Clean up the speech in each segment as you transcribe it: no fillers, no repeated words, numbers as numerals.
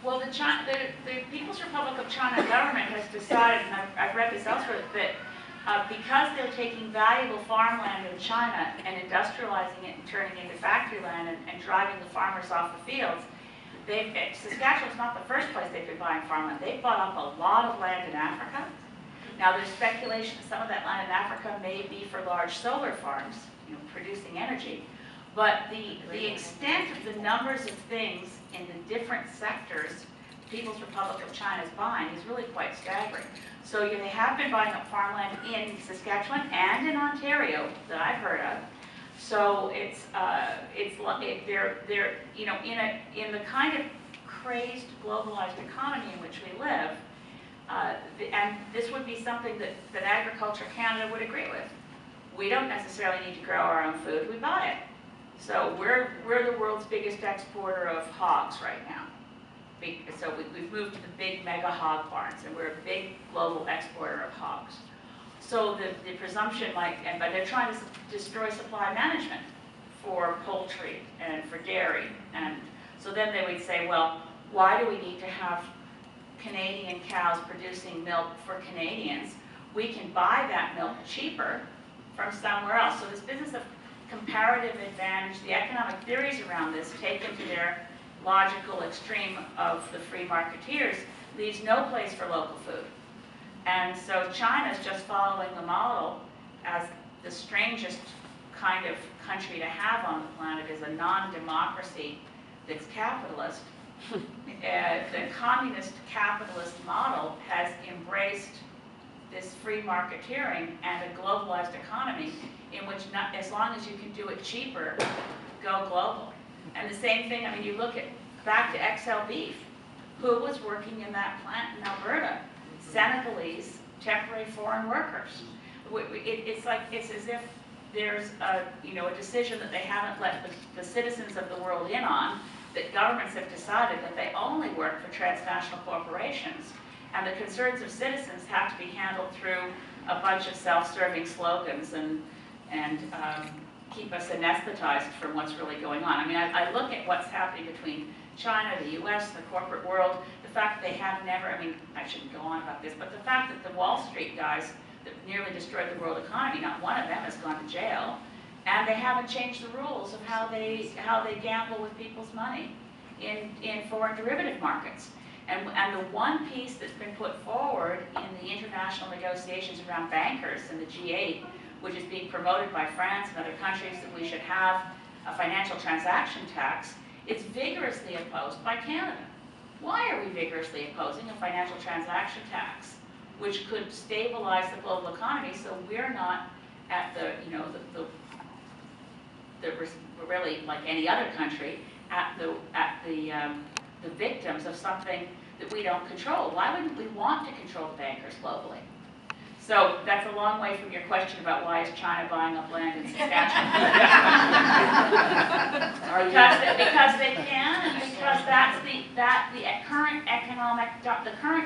Well, the People's Republic of China government has decided, and I've read this elsewhere, that because they're taking valuable farmland in China and industrializing it and turning it into factory land and driving the farmers off the fields, Saskatchewan's not the first place they've been buying farmland. They've bought up a lot of land in Africa. Now there's speculation that some of that land in Africa may be for large solar farms, producing energy. But the extent of the numbers of things in the different sectors the People's Republic of China is buying is really quite staggering. So they have been buying up farmland in Saskatchewan and in Ontario that I've heard of. So they're in the kind of crazed globalized economy in which we live, and this would be something that Agriculture Canada would agree with. We don't necessarily need to grow our own food; we buy it. So we're the world's biggest exporter of hogs right now. So we've moved to the big mega hog barns, and we're a big global exporter of hogs. So the presumption, but they're trying to destroy supply management for poultry and for dairy, and so then they would say, well, why do we need to have Canadian cows producing milk for Canadians? We can buy that milk cheaper from somewhere else. So this business of comparative advantage, the economic theories around this taken to their logical extreme of the free marketeers, leaves no place for local food. And so China's just following the model as the strangest kind of country to have on the planet is a non-democracy that's capitalist. The communist capitalist model has embraced this free marketeering and a globalized economy in which as long as you can do it cheaper, go global. And the same thing, you look back to XL Beef. Who was working in that plant in Alberta? Senegalese temporary foreign workers. It's as if there's a decision that they haven't let the citizens of the world in on, that governments have decided that they only work for transnational corporations, and the concerns of citizens have to be handled through a bunch of self-serving slogans and keep us anesthetized from what's really going on. I look at what's happening between China, the US, the corporate world, the fact that they have never, I shouldn't go on about this, but the fact that the Wall Street guys that nearly destroyed the world economy, not one of them has gone to jail, and they haven't changed the rules of how they gamble with people's money in foreign derivative markets. And the one piece that's been put forward in the international negotiations around bankers and the G8, which is being promoted by France and other countries, that we should have a financial transaction tax, it's vigorously opposed by Canada. Why are we vigorously opposing a financial transaction tax, which could stabilize the global economy so we're not at really like any other country, at the victims of something that we don't control? Why wouldn't we want to control the bankers globally? So that's a long way from your question about why is China buying up land in Saskatchewan. because they can, and because that's the current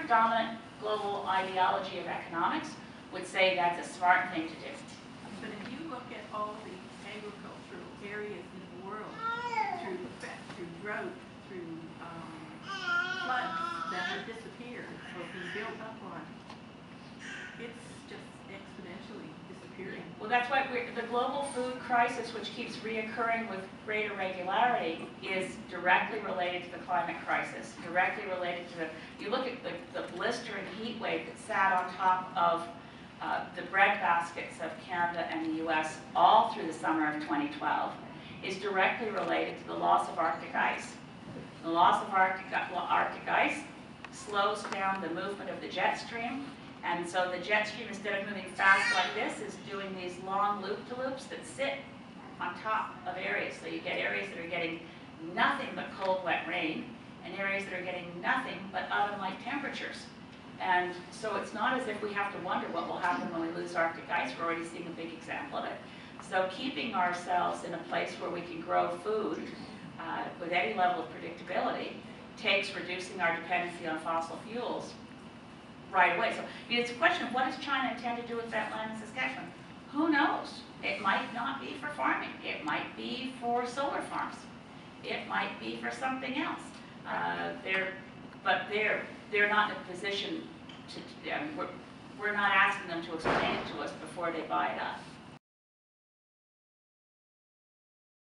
dominant global ideology of economics would say that's a smart thing to do. But if you look at all the agricultural areas in the world, through drought, through floods that have disappeared or been built up on, it's just exponentially disappearing. Well, that's why the global food crisis, which keeps reoccurring with greater regularity, is directly related to the climate crisis, directly related to you look at the blistering heat wave that sat on top of the bread baskets of Canada and the US all through the summer of 2012, is directly related to the loss of Arctic ice. The loss of Arctic ice slows down the movement of the jet stream, and so the jet stream, instead of moving fast like this, is doing these long loop-to-loops that sit on top of areas. So you get areas that are getting nothing but cold, wet rain, and areas that are getting nothing but oven-like temperatures. And so it's not as if we have to wonder what will happen when we lose Arctic ice. We're already seeing a big example of it. So keeping ourselves in a place where we can grow food with any level of predictability takes reducing our dependency on fossil fuels right away. So it's a question of what does China intend to do with that land in Saskatchewan? Who knows? It might not be for farming. It might be for solar farms. It might be for something else. but they're not in a position to, we're not asking them to explain it to us before they buy it up.